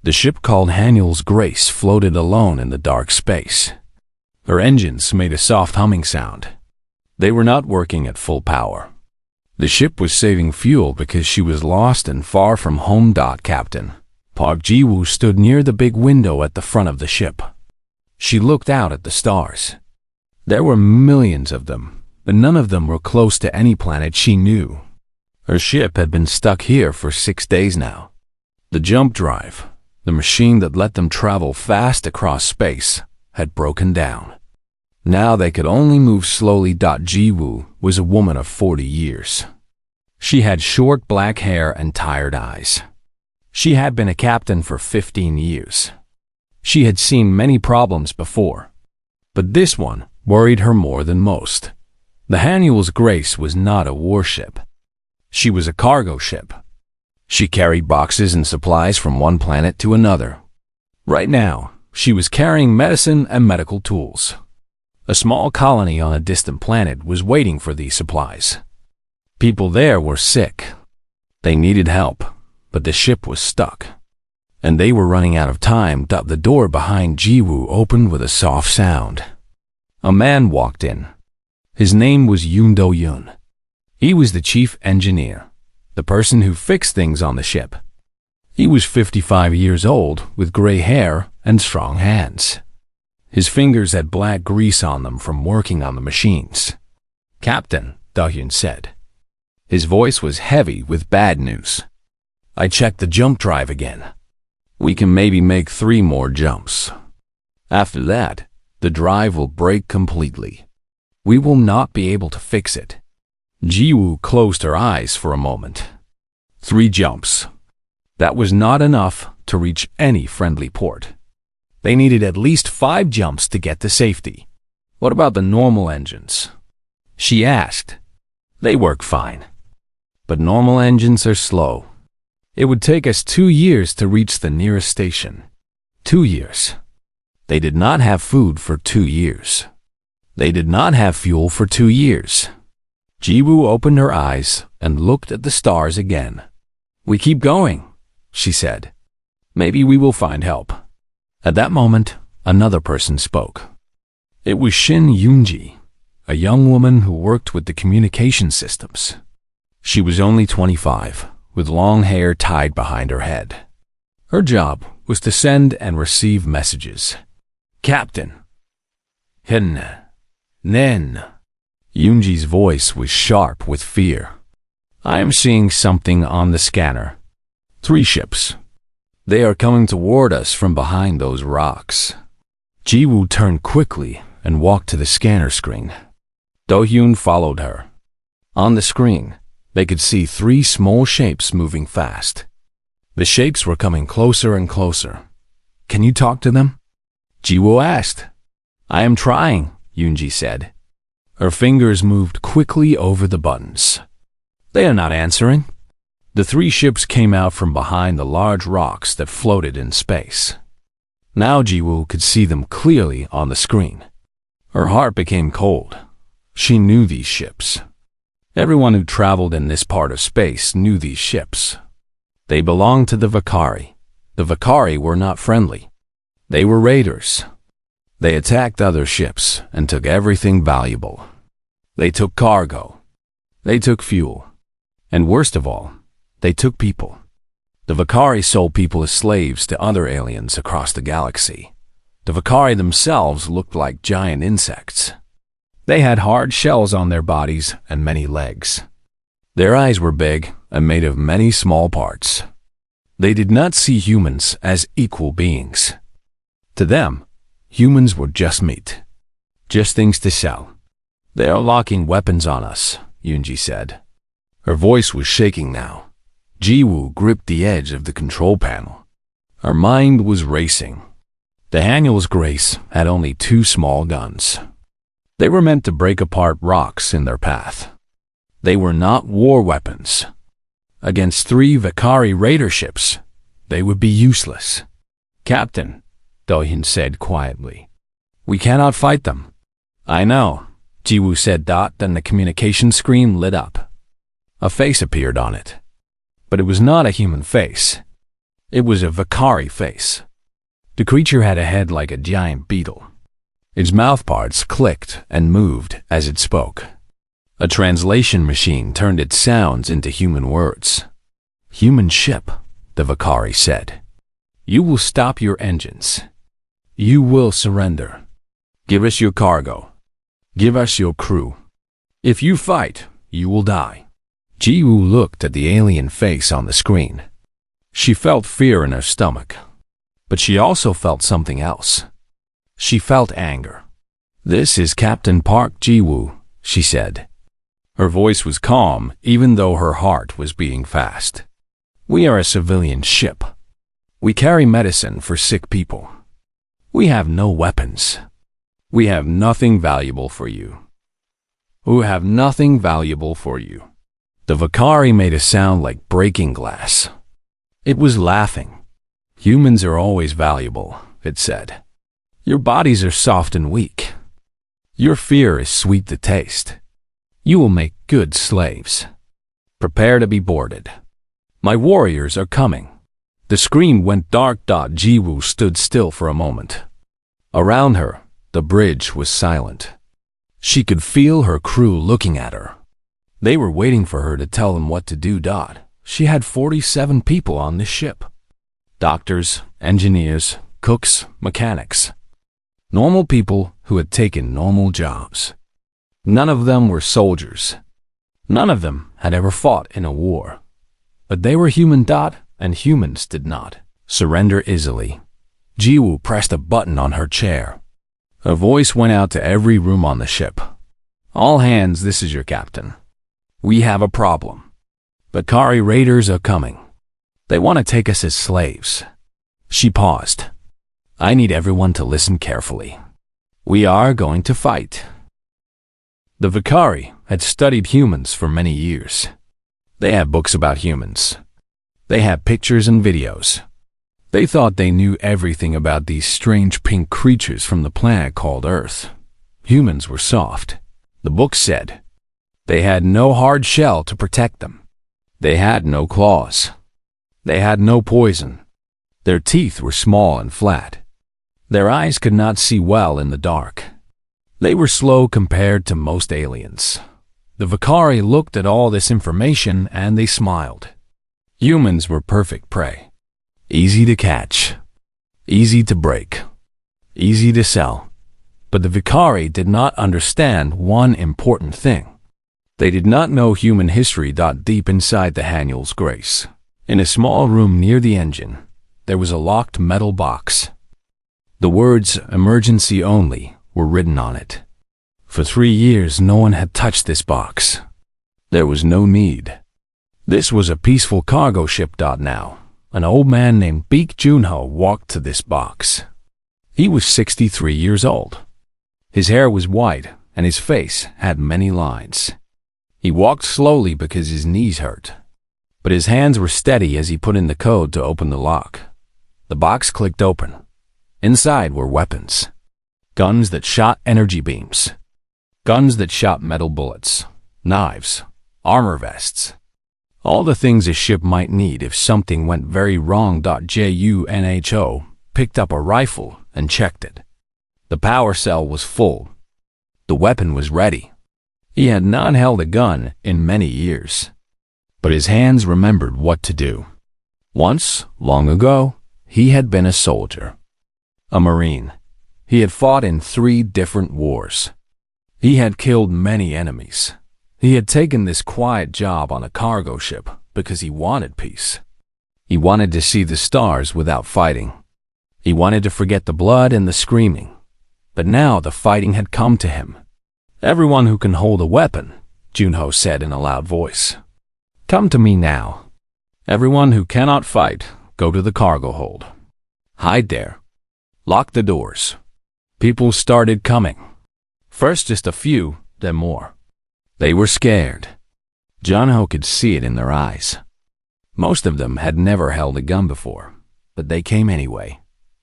The ship called Haniel's Grace floated alone in the dark space. Her engines made a soft humming sound. They were not working at full power. The ship was saving fuel because she was lost and far from home. Captain Park Ji-woo stood near the big window at the front of the ship. She looked out at the stars. There were millions of them, but none of them were close to any planet she knew. Her ship had been stuck here for 6 days now. The jump drive, the machine that let them travel fast across space, had broken down. Now they could only move slowly. Ji-woo was a woman of 40 years. She had short black hair and tired eyes. She had been a captain for 15 years. She had seen many problems before, but this one worried her more than most. The Haniel's Grace was not a warship. She was a cargo ship. She carried boxes and supplies from one planet to another. Right now, she was carrying medicine and medical tools. A small colony on a distant planet was waiting for these supplies. People there were sick. They needed help, but the ship was stuck. And they were running out of time. The door behind Ji-woo opened with a soft sound. A man walked in. His name was Yoon Do-yoon. He was the chief engineer, the person who fixed things on the ship. He was 55 years old, with gray hair and strong hands. His fingers had black grease on them from working on the machines. "Captain," Do-yoon said. His voice was heavy with bad news. "I checked the jump drive again. We can maybe make 3 more jumps. After that, the drive will break completely. We will not be able to fix it." Ji-woo closed her eyes for a moment. 3 jumps. That was not enough to reach any friendly port. They needed at least 5 jumps to get to safety. "What about the normal engines?" she asked. "They work fine. But normal engines are slow. It would take us 2 years to reach the nearest station." 2 years. They did not have food for 2 years. They did not have fuel for 2 years. Ji-woo opened her eyes and looked at the stars again. "We keep going," she said. "Maybe we will find help." At that moment, another person spoke. It was Shin Yoonji, a young woman who worked with the communication systems. She was only 25, with long hair tied behind her head. Her job was to send and receive messages. "Captain." "Hin. Nen." Yoonji's voice was sharp with fear. "I am seeing something on the scanner. 3 ships. They are coming toward us from behind those rocks." Ji-woo turned quickly and walked to the scanner screen. Do-hyun followed her. On the screen, they could see 3 small shapes moving fast. The shapes were coming closer and closer. "Can you talk to them?" Ji-woo asked. "I am trying," Yoonji said. Her fingers moved quickly over the buttons. "They are not answering." The 3 ships came out from behind the large rocks that floated in space. Now Ji-woo could see them clearly on the screen. Her heart became cold. She knew these ships. Everyone who traveled in this part of space knew these ships. They belonged to the Vakari. The Vakari were not friendly. They were raiders. They attacked other ships and took everything valuable. They took cargo. They took fuel. And worst of all, they took people. The Vakari sold people as slaves to other aliens across the galaxy. The Vakari themselves looked like giant insects. They had hard shells on their bodies and many legs. Their eyes were big and made of many small parts. They did not see humans as equal beings. To them, humans were just meat, just things to sell. "They are locking weapons on us," Yoonji said. Her voice was shaking now. Ji-woo gripped the edge of the control panel. Her mind was racing. The Haniel's Grace had only 2 small guns. They were meant to break apart rocks in their path. They were not war weapons. Against 3 Vakari raider ships, they would be useless. "Captain," Do-hyun said quietly, "we cannot fight them." "I know," Ji-woo said. Then the communication screen lit up. A face appeared on it. But it was not a human face. It was a Vakari face. The creature had a head like a giant beetle. Its mouthparts clicked and moved as it spoke. A translation machine turned its sounds into human words. "Human ship," the Vakari said. "You will stop your engines. You will surrender. Give us your cargo. Give us your crew. If you fight, you will die." Jiwoo looked at the alien face on the screen. She felt fear in her stomach, but she also felt something else. She felt anger. "This is Captain Park Jiwoo," she said. Her voice was calm, even though her heart was beating fast. "We are a civilian ship. We carry medicine for sick people. We have no weapons. We have nothing valuable for you. We have nothing valuable for you." The Vakari made a sound like breaking glass. It was laughing. "Humans are always valuable," it said. "Your bodies are soft and weak. Your fear is sweet to taste. You will make good slaves. Prepare to be boarded. My warriors are coming." The screen went dark. Jiwoo stood still for a moment. Around her, the bridge was silent. She could feel her crew looking at her. They were waiting for her to tell them what to do. She had 47 people on this ship. Doctors, engineers, cooks, mechanics. Normal people who had taken normal jobs. None of them were soldiers. None of them had ever fought in a war. But they were human. And humans did not surrender easily. Jiwoo pressed a button on her chair. A voice went out to every room on the ship. "All hands, this is your captain. We have a problem. Vakari raiders are coming. They want to take us as slaves." She paused. "I need everyone to listen carefully. We are going to fight." The Vakari had studied humans for many years. They had books about humans. They had pictures and videos. They thought they knew everything about these strange pink creatures from the planet called Earth. Humans were soft. The book said. They had no hard shell to protect them. They had no claws. They had no poison. Their teeth were small and flat. Their eyes could not see well in the dark. They were slow compared to most aliens. The Vakari looked at all this information and they smiled. Humans were perfect prey. Easy to catch. Easy to break. Easy to sell. But the Vakari did not understand one important thing. They did not know human history. Deep inside the Haniel's Grace, in a small room near the engine, there was a locked metal box. The words "emergency only" were written on it. For 3 years, no one had touched this box. There was no need. This was a peaceful cargo ship. Now, an old man named Baek Junho walked to this box. He was 63 years old. His hair was white and his face had many lines. He walked slowly because his knees hurt, but his hands were steady as he put in the code to open the lock. The box clicked open. Inside were weapons. Guns that shot energy beams. Guns that shot metal bullets. Knives. Armor vests. All the things a ship might need if something went very wrong. Junho picked up a rifle and checked it. The power cell was full. The weapon was ready. He had not held a gun in many years, but his hands remembered what to do. Once, long ago, he had been a soldier, a Marine. He had fought in 3 different wars. He had killed many enemies. He had taken this quiet job on a cargo ship because he wanted peace. He wanted to see the stars without fighting. He wanted to forget the blood and the screaming. But now the fighting had come to him. "Everyone who can hold a weapon," Junho said in a loud voice, "come to me now. Everyone who cannot fight, go to the cargo hold. Hide there. Lock the doors." People started coming. First just a few, then more. They were scared. Junho could see it in their eyes. Most of them had never held a gun before, but they came anyway.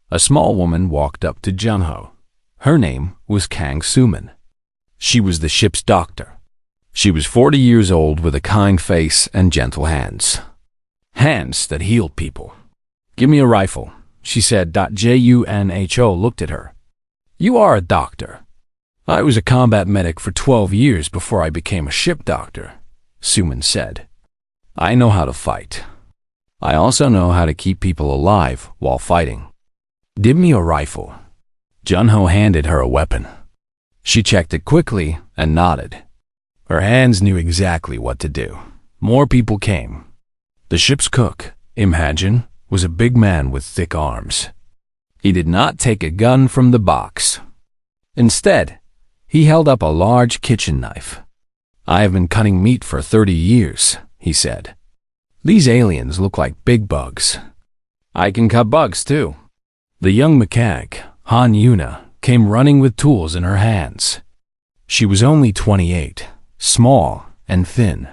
A small woman walked up to Junho. Her name was Kang Suman. She was the ship's doctor. She was 40 years old with a kind face and gentle hands. Hands that healed people. "Give me a rifle," she said. Junho looked at her. "You are a doctor." "I was a combat medic for 12 years before I became a ship doctor," Suman said. "I know how to fight. I also know how to keep people alive while fighting." "Give me a rifle." Junho handed her a weapon. She checked it quickly and nodded. Her hands knew exactly what to do. More people came. The ship's cook, Imagine, was a big man with thick arms. He did not take a gun from the box. Instead, he held up a large kitchen knife. "I have been cutting meat for 30 years, he said. "These aliens look like big bugs. I can cut bugs too." The young mechanic, Han Yuna, came running with tools in her hands. She was only 28, small and thin.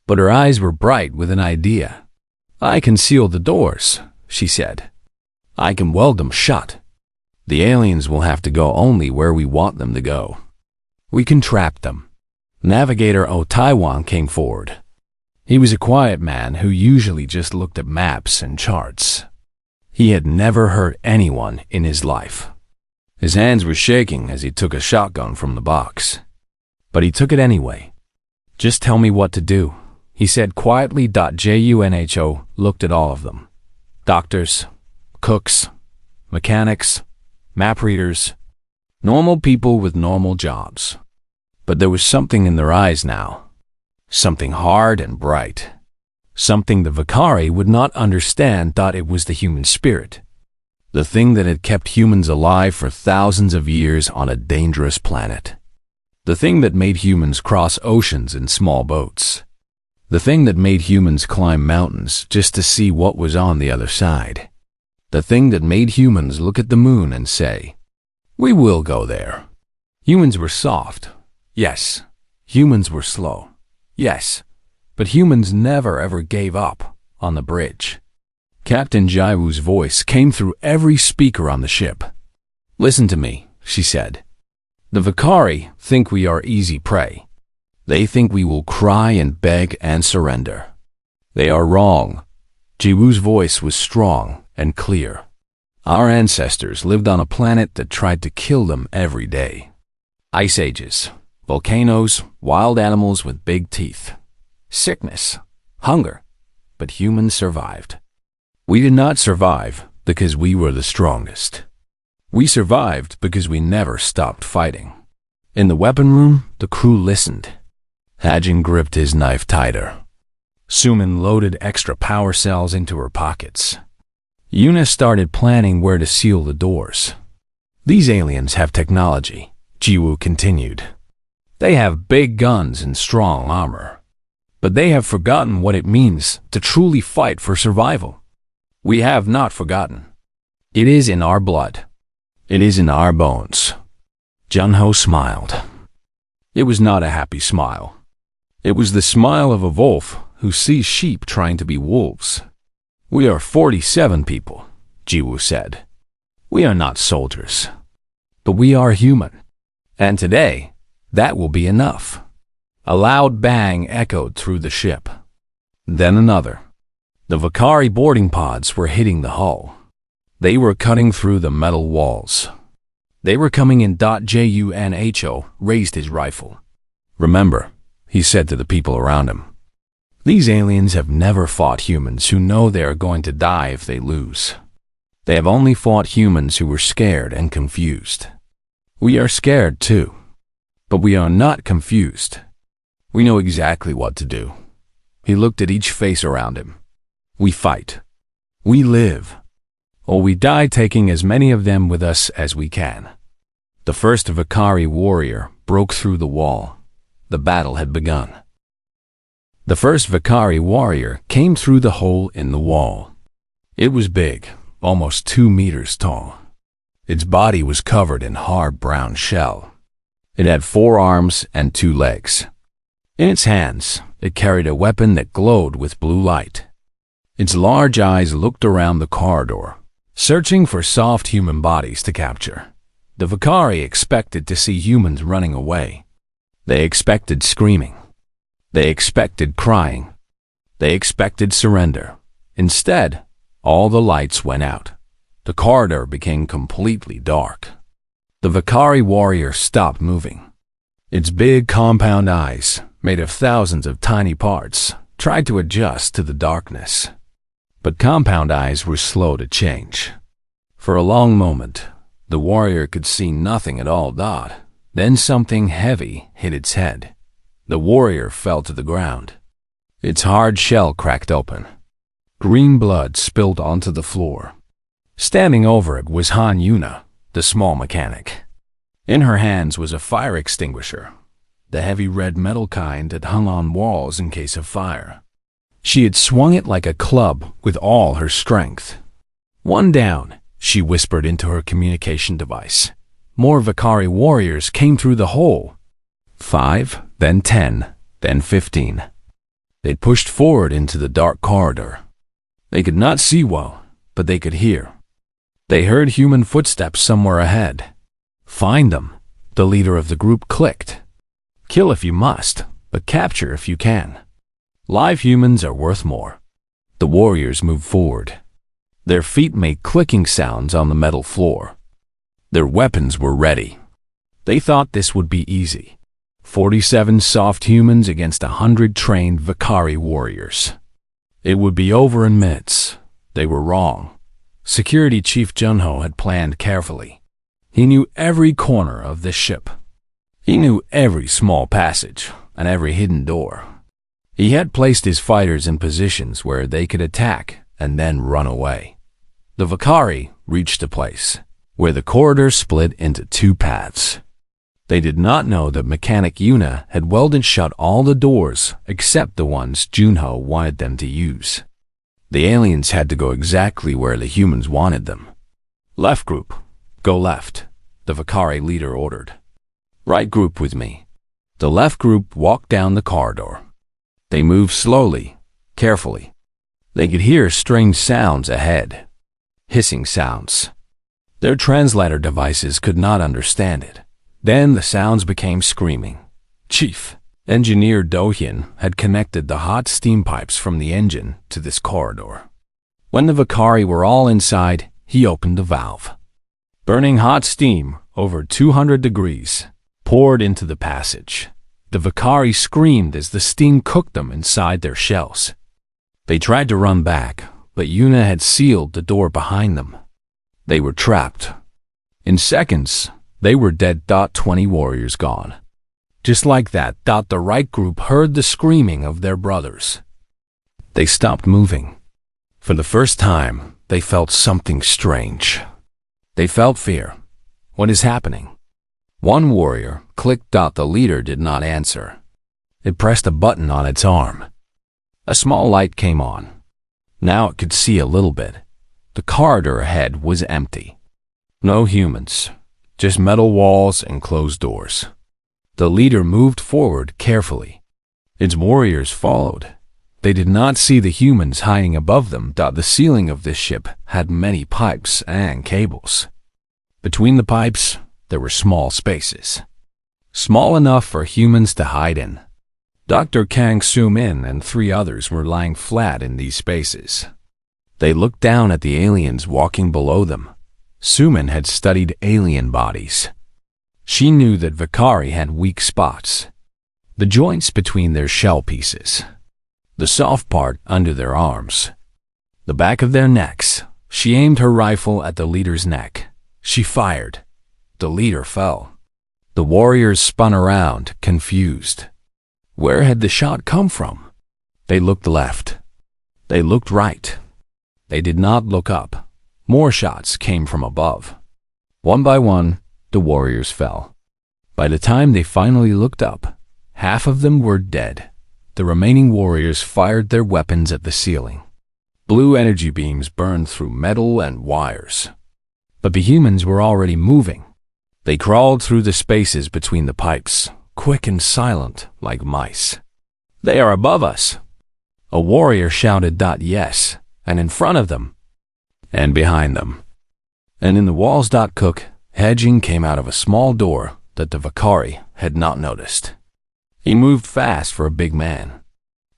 But her eyes were bright with an idea. "I can seal the doors," she said. "I can weld them shut. The aliens will have to go only where we want them to go. We can trap them." Navigator O Taiwan came forward. He was a quiet man who usually just looked at maps and charts. He had never hurt anyone in his life. His hands were shaking as he took a shotgun from the box. But he took it anyway. "Just tell me what to do," he said quietly. Junho looked at all of them. Doctors, cooks, mechanics, map readers, normal people with normal jobs. But there was something in their eyes now. Something hard and bright. Something the Vakari would not understand. It was the human spirit. The thing that had kept humans alive for thousands of years on a dangerous planet. The thing that made humans cross oceans in small boats. The thing that made humans climb mountains just to see what was on the other side. The thing that made humans look at the moon and say, "We will go there." Humans were soft. Yes. Humans were slow. Yes. But humans never ever gave up on the bridge. Captain Jaiwu's voice came through every speaker on the ship. "Listen to me," she said. "The Vakari think we are easy prey. They think we will cry and beg and surrender. They are wrong." Jiwu's voice was strong and clear. "Our ancestors lived on a planet that tried to kill them every day. Ice ages, volcanoes, wild animals with big teeth. Sickness, hunger, but humans survived. We did not survive because we were the strongest. We survived because we never stopped fighting." In the weapon room, the crew listened. Hajin gripped his knife tighter. Suman loaded extra power cells into her pockets. Yuna started planning where to seal the doors. "These aliens have technology," Jiwoo continued. "They have big guns and strong armor. But they have forgotten what it means to truly fight for survival. We have not forgotten. It is in our blood. It is in our bones." Junho smiled. It was not a happy smile. It was the smile of a wolf who sees sheep trying to be wolves. "We are 47 people," Jiwoo said. "We are not soldiers. But we are human. And today, that will be enough." A loud bang echoed through the ship. Then another. The Vakari boarding pods were hitting the hull. They were cutting through the metal walls. They were coming in. Junho raised his rifle. "Remember," he said to the people around him, "these aliens have never fought humans who know they are going to die if they lose. They have only fought humans who were scared and confused. We are scared too, but we are not confused. We know exactly what to do." He looked at each face around him. "We fight. We live. Or we die taking as many of them with us as we can." The first Vakari warrior broke through the wall. The battle had begun. The first Vakari warrior came through the hole in the wall. It was big, almost 2 meters tall. Its body was covered in hard brown shell. It had 4 arms and 2 legs. In its hands, it carried a weapon that glowed with blue light. Its large eyes looked around the corridor, searching for soft human bodies to capture. The Vakari expected to see humans running away. They expected screaming. They expected crying. They expected surrender. Instead, All the lights went out. The corridor became completely dark. The Vakari warrior stopped moving. Its big compound eyes, made of thousands of tiny parts, tried to adjust to the darkness. But compound eyes were slow to change. For a long moment, the warrior could see nothing at all. Then something heavy hit its head. The warrior fell to the ground. Its hard shell cracked open. Green blood spilled onto the floor. Standing over it was Han Yuna, the small mechanic. In her hands was a fire extinguisher, the heavy red metal kind that hung on walls in case of fire. She had swung it like a club with all her strength. "One down," she whispered into her communication device. More Vakari warriors came through the hole. 5, then 10, then 15. They pushed forward into the dark corridor. They could not see well, but they could hear. They heard human footsteps somewhere ahead. "Find them," the leader of the group clicked. "Kill if you must, but capture if you can. Live humans are worth more." The warriors moved forward. Their feet made clicking sounds on the metal floor. Their weapons were ready. They thought this would be easy. 47 soft humans against 100 trained Vakari warriors. It would be over in minutes. They were wrong. Security Chief Junho had planned carefully. He knew every corner of this ship. He knew every small passage and every hidden door. He had placed his fighters in positions where they could attack and then run away. The Vakari reached a place where the corridor split into two paths. They did not know that Mechanic Yuna had welded shut all the doors except the ones Junho wanted them to use. The aliens had to go exactly where the humans wanted them. "Left group, go left," the Vakari leader ordered. "Right group with me." The left group walked down the corridor. They moved slowly, carefully. They could hear strange sounds ahead. Hissing sounds. Their translator devices could not understand it. Then the sounds became screaming. Chief Engineer Dohyun had connected the hot steam pipes from the engine to this corridor. When the Vakari were all inside, he opened the valve. Burning hot steam, over 200 degrees, poured into the passage. The Vakari screamed as the steam cooked them inside their shells. They tried to run back, but Yuna had sealed the door behind them. They were trapped. In seconds, they were dead. 20 warriors gone. Just like that, the right group heard the screaming of their brothers. They stopped moving. For the first time, they felt something strange. They felt fear. What is happening? One warrior clicked. The leader did not answer. It pressed a button on its arm. A small light came on. Now it could see a little bit. The corridor ahead was empty. No humans, just metal walls and closed doors. The leader moved forward carefully. Its warriors followed. They did not see the humans hiding above them. The ceiling of this ship had many pipes and cables. Between the pipes, there were small spaces. Small enough for humans to hide in. Dr. Kang Soo-min and 3 others were lying flat in these spaces. They looked down at the aliens walking below them. Soo-min had studied alien bodies. She knew that Vakari had weak spots. The joints between their shell pieces. The soft part under their arms. The back of their necks. She aimed her rifle at the leader's neck. She fired. The leader fell. The warriors spun around, confused. Where had the shot come from? They looked left. They looked right. They did not look up. More shots came from above. One by one, the warriors fell. By the time they finally looked up, half of them were dead. The remaining warriors fired their weapons at the ceiling. Blue energy beams burned through metal and wires. But the humans were already moving. They crawled through the spaces between the pipes, quick and silent like mice. "They are above us!" A warrior shouted. Yes, and in front of them, and behind them, and in the walls. Cook hedging came out of a small door that the Vakari had not noticed. He moved fast for a big man.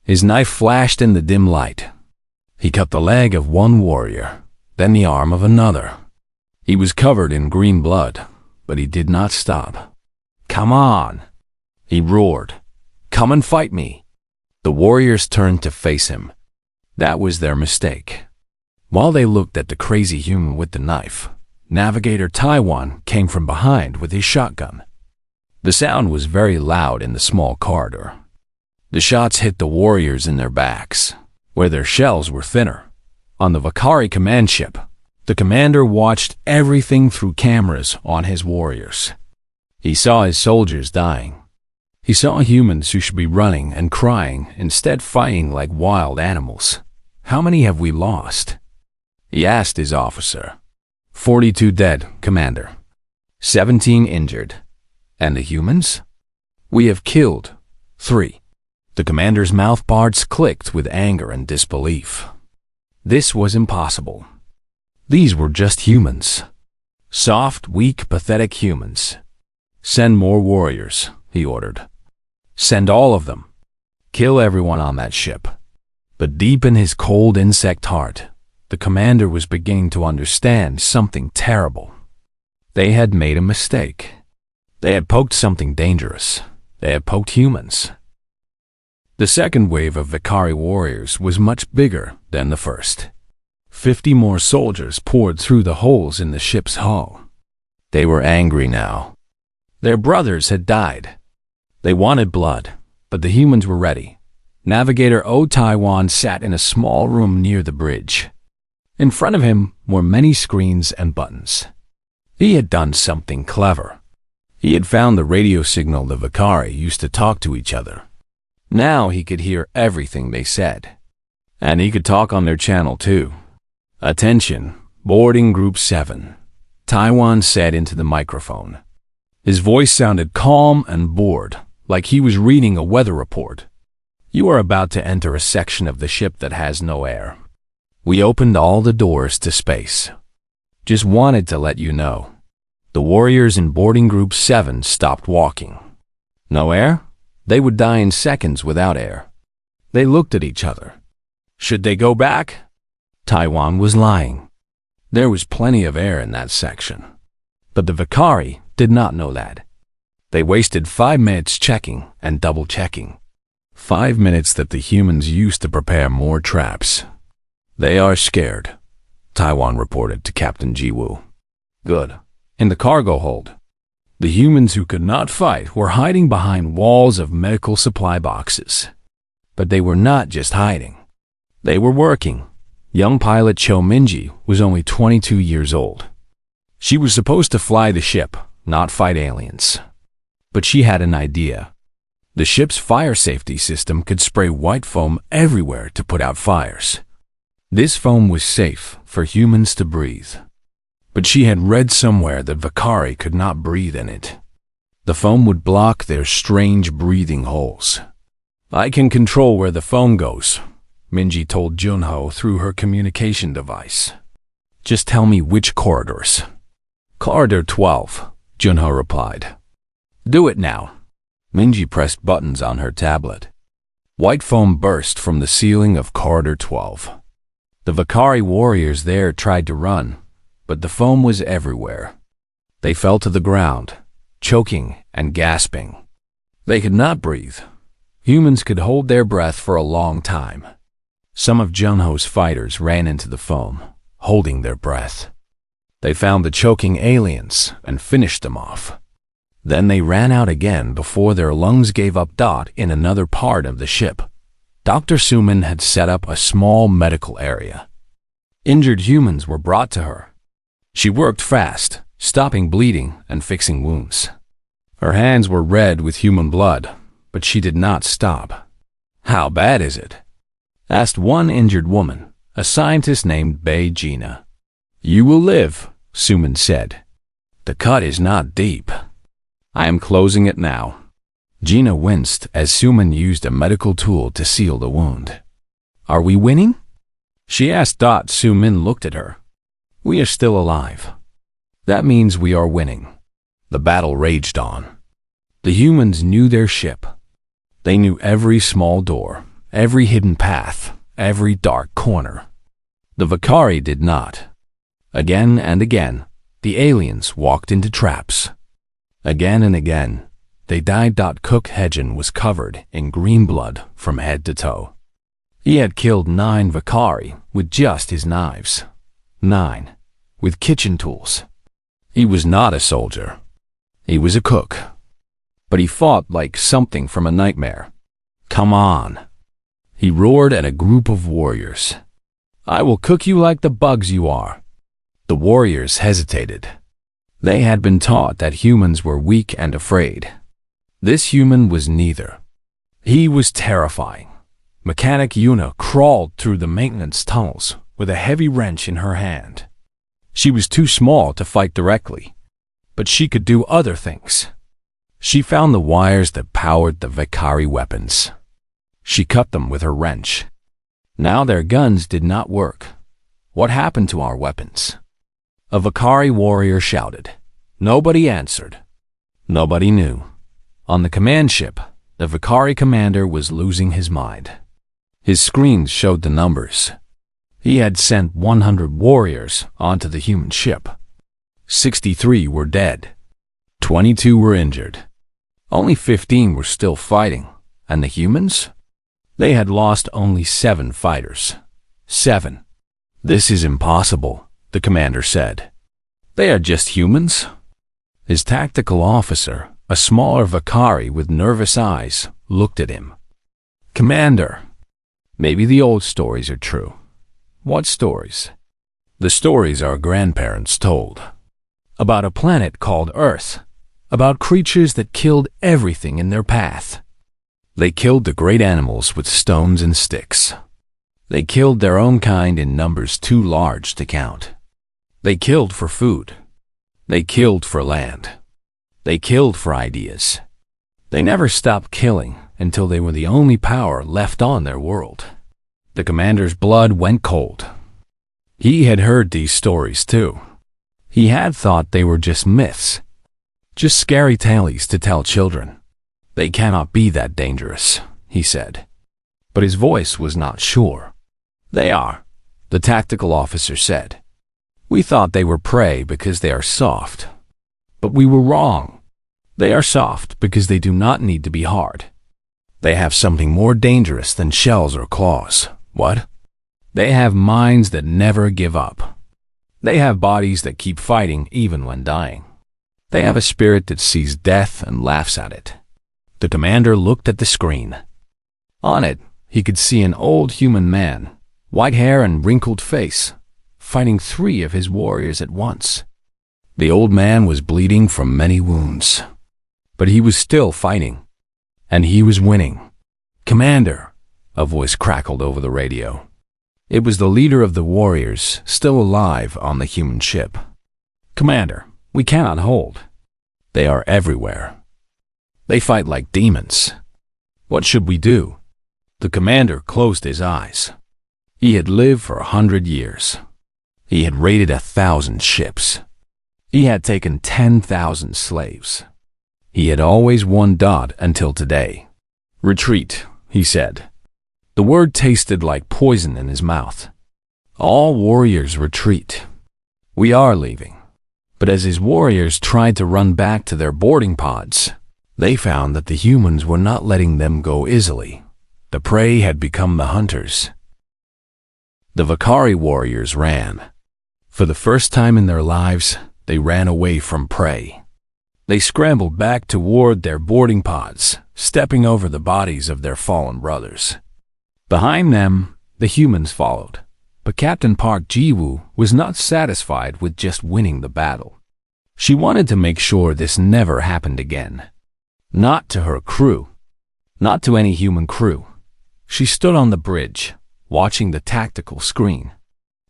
His knife flashed in the dim light. He cut the leg of one warrior, then the arm of another. He was covered in green blood, but he did not stop. "Come on!" he roared. "Come and fight me!" The warriors turned to face him. That was their mistake. While they looked at the crazy human with the knife, Navigator Taiwan came from behind with his shotgun. The sound was very loud in the small corridor. The shots hit the warriors in their backs, where their shells were thinner. On the Vakari command ship, the commander watched everything through cameras on his warriors. He saw his soldiers dying. He saw humans who should be running and crying, instead fighting like wild animals. "How many have we lost?" he asked his officer. 42 dead, Commander. 17 injured. "And the humans?" "We have killed 3. The commander's mouth parts clicked with anger and disbelief. This was impossible. These were just humans. Soft, weak, pathetic humans. "Send more warriors," he ordered. "Send all of them. Kill everyone on that ship." But deep in his cold insect heart, the commander was beginning to understand something terrible. They had made a mistake. They had poked something dangerous. They had poked humans. The second wave of Vakari warriors was much bigger than the first. 50 more soldiers poured through the holes in the ship's hull. They were angry now. Their brothers had died. They wanted blood, but the humans were ready. Navigator O Taiwan sat in a small room near the bridge. In front of him were many screens and buttons. He had done something clever. He had found the radio signal the Vakari used to talk to each other. Now he could hear everything they said. And he could talk on their channel too. "Attention, boarding group 7, Taiwan said into the microphone. His voice sounded calm and bored, like he was reading a weather report. "You are about to enter a section of the ship that has no air. We opened all the doors to space. Just wanted to let you know. The warriors in boarding group 7 stopped walking. No air? They would die in seconds without air." They looked at each other. Should they go back? Taiwan was lying. There was plenty of air in that section. But the Vakari did not know that. They wasted 5 minutes checking and double-checking. 5 minutes that the humans used to prepare more traps. "They are scared," Taiwan reported to Captain Jiwoo. "Good. In the cargo hold." The humans who could not fight were hiding behind walls of medical supply boxes. But they were not just hiding. They were working. Young pilot Cho Minji was only 22 years old. She was supposed to fly the ship, not fight aliens. But she had an idea. The ship's fire safety system could spray white foam everywhere to put out fires. This foam was safe for humans to breathe. But she had read somewhere that Vakari could not breathe in it. The foam would block their strange breathing holes. "I can control where the foam goes," Minji told Junho through her communication device. "Just tell me which corridors." "Corridor 12, Junho replied. "Do it now." Minji pressed buttons on her tablet. White foam burst from the ceiling of Corridor 12. The Vakari warriors there tried to run, but the foam was everywhere. They fell to the ground, choking and gasping. They could not breathe. Humans could hold their breath for a long time. Some of Junho's fighters ran into the foam, holding their breath. They found the choking aliens and finished them off. Then they ran out again before their lungs gave up. In another part of the ship, Dr. Suman had set up a small medical area. Injured humans were brought to her. She worked fast, stopping bleeding and fixing wounds. Her hands were red with human blood, but she did not stop. "How bad is it?" asked one injured woman, a scientist named Bei Gina. "You will live," Suman said. "The cut is not deep. I am closing it now." Gina winced as Suman used a medical tool to seal the wound. "Are we winning?" she asked. Suman looked at her. "We are still alive. That means we are winning." The battle raged on. The humans knew their ship. They knew every small door, every hidden path, every dark corner. The Vakari did not. Again and again, the aliens walked into traps. Again and again, they died. Cook Hedgen was covered in green blood from head to toe. He had killed 9 Vakari with just his knives. 9. With kitchen tools. He was not a soldier. He was a cook. But he fought like something from a nightmare. "Come on," he roared at a group of warriors. "I will cook you like the bugs you are." The warriors hesitated. They had been taught that humans were weak and afraid. This human was neither. He was terrifying. Mechanic Yuna crawled through the maintenance tunnels with a heavy wrench in her hand. She was too small to fight directly, but she could do other things. She found the wires that powered the Vakari weapons. She cut them with her wrench. Now their guns did not work. What happened to our weapons? A Vakari warrior shouted. Nobody answered. Nobody knew. On the command ship, the Vakari commander was losing his mind. His screens showed the numbers. He had sent 100 warriors onto the human ship. 63 were dead. 22 were injured. Only 15 were still fighting. And the humans? They had lost only 7 fighters. 7. "This is impossible," the commander said. "They are just humans." His tactical officer, a smaller Vakari with nervous eyes, looked at him. "Commander, maybe the old stories are true." "What stories?" "The stories our grandparents told. About a planet called Earth. About creatures that killed everything in their path. They killed the great animals with stones and sticks. They killed their own kind in numbers too large to count. They killed for food. They killed for land. They killed for ideas. They never stopped killing until they were the only power left on their world." The commander's blood went cold. He had heard these stories too. He had thought they were just myths. Just scary tales to tell children. "They cannot be that dangerous," he said. But his voice was not sure. "They are," the tactical officer said. "We thought they were prey because they are soft. But we were wrong. They are soft because they do not need to be hard. They have something more dangerous than shells or claws." "What?" "They have minds that never give up. They have bodies that keep fighting even when dying. They have a spirit that sees death and laughs at it." The commander looked at the screen. On it, he could see an old human man, white hair and wrinkled face, fighting 3 of his warriors at once. The old man was bleeding from many wounds, but he was still fighting, and he was winning. "Commander," a voice crackled over the radio. It was the leader of the warriors, still alive on the human ship. "Commander, we cannot hold. They are everywhere. They fight like demons. What should we do?" The commander closed his eyes. He had lived for 100 years. He had raided 1,000 ships. He had taken 10,000 slaves. He had always won until today. "Retreat," he said. The word tasted like poison in his mouth. "All warriors retreat. We are leaving." But as his warriors tried to run back to their boarding pods, they found that the humans were not letting them go easily. The prey had become the hunters. The Vakari warriors ran. For the first time in their lives, they ran away from prey. They scrambled back toward their boarding pods, stepping over the bodies of their fallen brothers. Behind them, the humans followed. But Captain Park Ji-woo was not satisfied with just winning the battle. She wanted to make sure this never happened again. Not to her crew. Not to any human crew. She stood on the bridge, watching the tactical screen.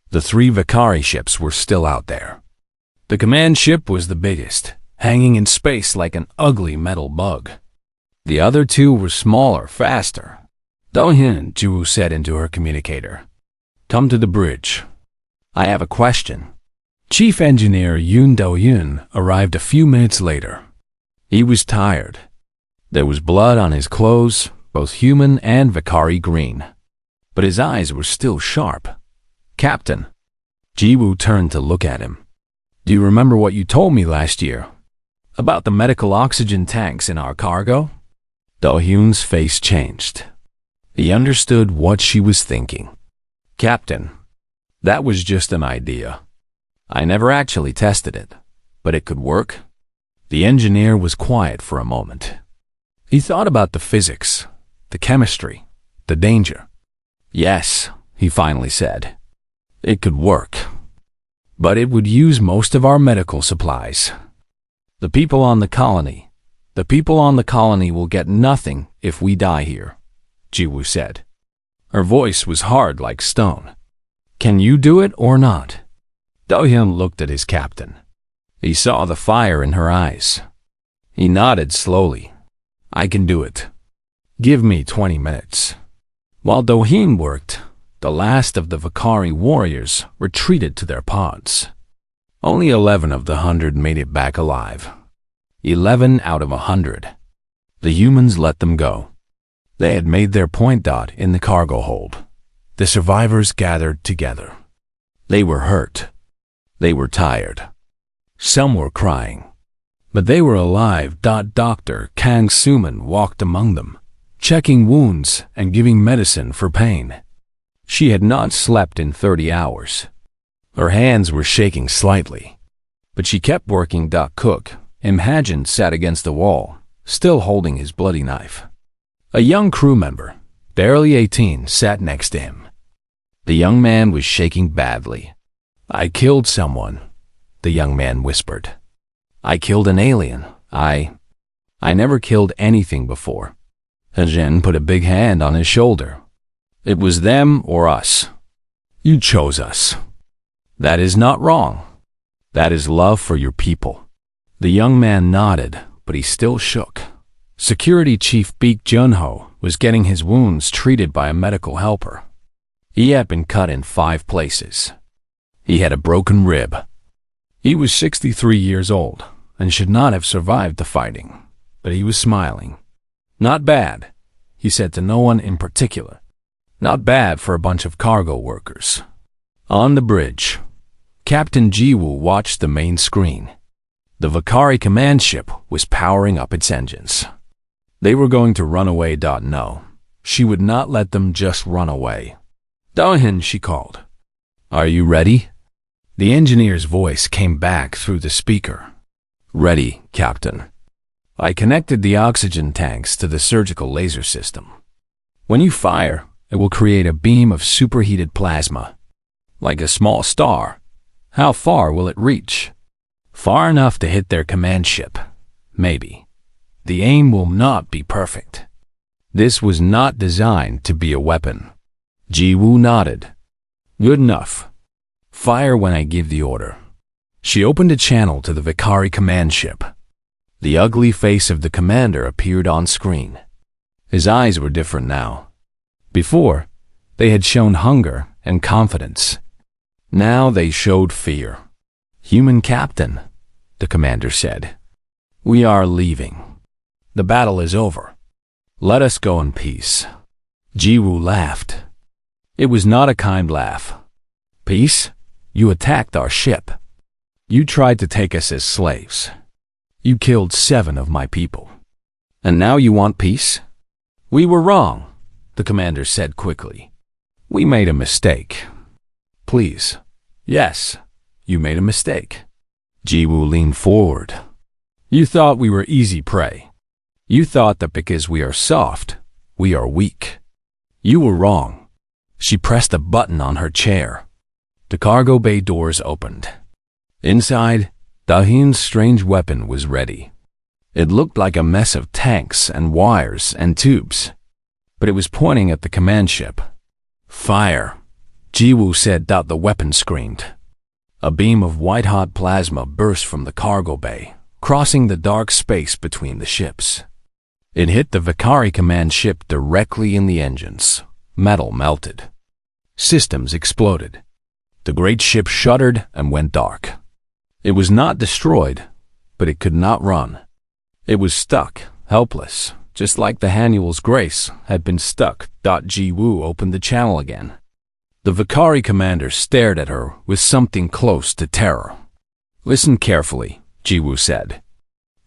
The 3 Vakari ships were still out there. The command ship was the biggest, hanging in space like an ugly metal bug. The other 2 were smaller, faster. "Do-hyun," Ji-woo said into her communicator. "Come to the bridge. I have a question." Chief Engineer Yoon Do-hyun arrived a few minutes later. He was tired. There was blood on his clothes, both human and Vakari green. But his eyes were still sharp. Captain. Jiwoo turned to look at him. Do you remember what you told me last year? About the medical oxygen tanks in our cargo? Do-hyun's face changed. He understood what she was thinking. Captain, that was just an idea. I never actually tested it, but it could work. The engineer was quiet for a moment. He thought about the physics, the chemistry, the danger. Yes, he finally said. It could work. But it would use most of our medical supplies. The people on the colony will get nothing if we die here, Jiwoo said. Her voice was hard like stone. Can you do it or not? Do-hyun looked at his captain. He saw the fire in her eyes. He nodded slowly. I can do it. Give me 20 minutes. While Do-hyun worked, the last of the Vakari warriors retreated to their pods. Only 11 of the 100 made it back alive. 11 out of 100. The humans let them go. They had made their point in the cargo hold. The survivors gathered together. They were hurt. They were tired. Some were crying. But they were alive. Dr. Kang Suman walked among them, checking wounds and giving medicine for pain. She had not slept in 30 hours. Her hands were shaking slightly, but she kept working. Cook, Imhajin, sat against the wall, still holding his bloody knife. A young crew member, barely 18, sat next to him. The young man was shaking badly. I killed someone, the young man whispered. I killed an alien. I never killed anything before. Hajin put a big hand on his shoulder. It was them or us. You chose us. That is not wrong. That is love for your people. The young man nodded, but he still shook. Security Chief Baek Junho was getting his wounds treated by a medical helper. He had been cut in 5 places. He had a broken rib. He was 63 years old and should not have survived the fighting, but he was smiling. Not bad, he said to no one in particular. Not bad for a bunch of cargo workers. On the bridge, Captain Jiwoo watched the main screen. The Vakari command ship was powering up its engines. They were going to run away. No, she would not let them just run away. Do-hyun, she called. Are you ready? The engineer's voice came back through the speaker. Ready, Captain. I connected the oxygen tanks to the surgical laser system. When you fire, it will create a beam of superheated plasma. Like a small star. How far will it reach? Far enough to hit their command ship. Maybe. The aim will not be perfect. This was not designed to be a weapon. Jiwoo nodded. Good enough. Fire when I give the order. She opened a channel to the Vakari command ship. The ugly face of the commander appeared on screen. His eyes were different now. Before, they had shown hunger and confidence. Now they showed fear. Human captain, the commander said. We are leaving. The battle is over. Let us go in peace. Jiwoo laughed. It was not a kind laugh. Peace? You attacked our ship. You tried to take us as slaves. You killed 7 of my people. And now you want peace? We were wrong, the commander said quickly. We made a mistake. Please. Yes, you made a mistake. Jiwoo leaned forward. You thought we were easy prey. You thought that because we are soft, we are weak. You were wrong. She pressed a button on her chair. The cargo bay doors opened. Inside, Do-hyun's strange weapon was ready. It looked like a mess of tanks and wires and tubes, but it was pointing at the command ship. Fire, Jiwoo said. The weapon screamed. A beam of white-hot plasma burst from the cargo bay, crossing the dark space between the ships. It hit the Vakari command ship directly in the engines. Metal melted. Systems exploded. The great ship shuddered and went dark. It was not destroyed, but it could not run. It was stuck, helpless, just like the Hanuel's Grace had been stuck. Jiwoo opened the channel again. The Vakari commander stared at her with something close to terror. "Listen carefully," Jiwoo said.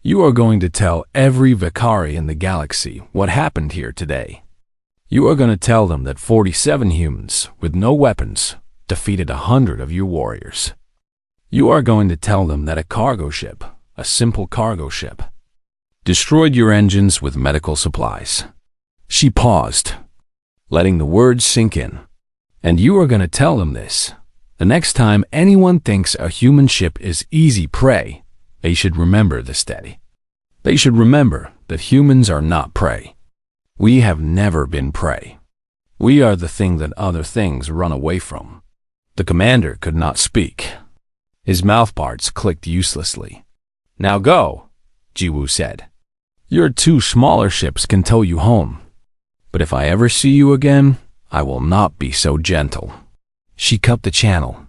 "You are going to tell every Vakari in the galaxy what happened here today. You are going to tell them that 47 humans with no weapons defeated 100 of your warriors. You are going to tell them that a cargo ship, a simple cargo ship, destroyed your engines with medical supplies." She paused, letting the words sink in. "And you are going to tell them this. The next time anyone thinks a human ship is easy prey, they should remember this day. They should remember that humans are not prey. We have never been prey. We are the thing that other things run away from." The commander could not speak. His mouthparts clicked uselessly. "Now go," Jiwoo said. "Your 2 smaller ships can tow you home. But if I ever see you again, I will not be so gentle." She cut the channel.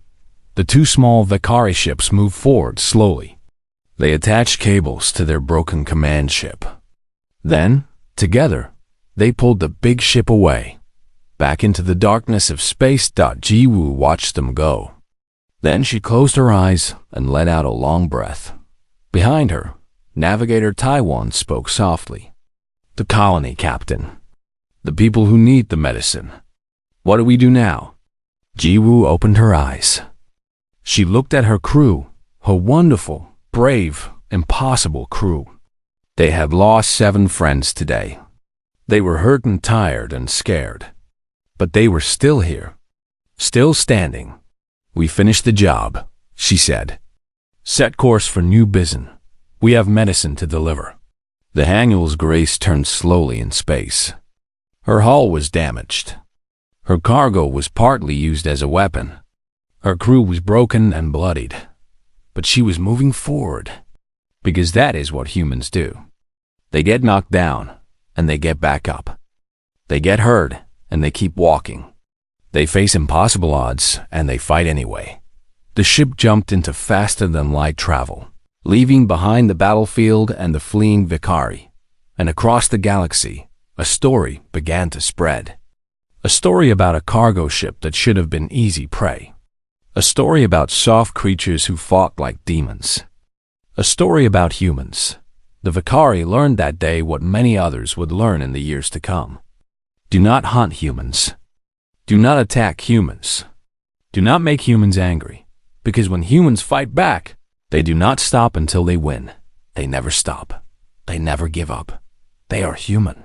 The 2 small Vakari ships moved forward slowly. They attached cables to their broken command ship. Then, together, they pulled the big ship away, back into the darkness of space. Jiwoo watched them go. Then she closed her eyes and let out a long breath. Behind her, Navigator Taiwan spoke softly. "The colony, Captain. The people who need the medicine. What do we do now?" Jiwoo opened her eyes. She looked at her crew, her wonderful, brave, impossible crew. They had lost 7 friends today. They were hurt and tired and scared. But they were still here, still standing. "We finished the job," she said. "Set course for New Bizen. We have medicine to deliver." The Hangul's Grace turned slowly in space. Her hull was damaged. Her cargo was partly used as a weapon. Her crew was broken and bloodied. But she was moving forward, because that is what humans do. They get knocked down, and they get back up. They get hurt, and they keep walking. They face impossible odds, and they fight anyway. The ship jumped into faster-than-light travel, leaving behind the battlefield and the fleeing Vakari. And across the galaxy, a story began to spread. A story about a cargo ship that should have been easy prey. A story about soft creatures who fought like demons. A story about humans. The Vakari learned that day what many others would learn in the years to come. Do not hunt humans. Do not attack humans. Do not make humans angry, because when humans fight back, they do not stop until they win. They never stop. They never give up. They are human.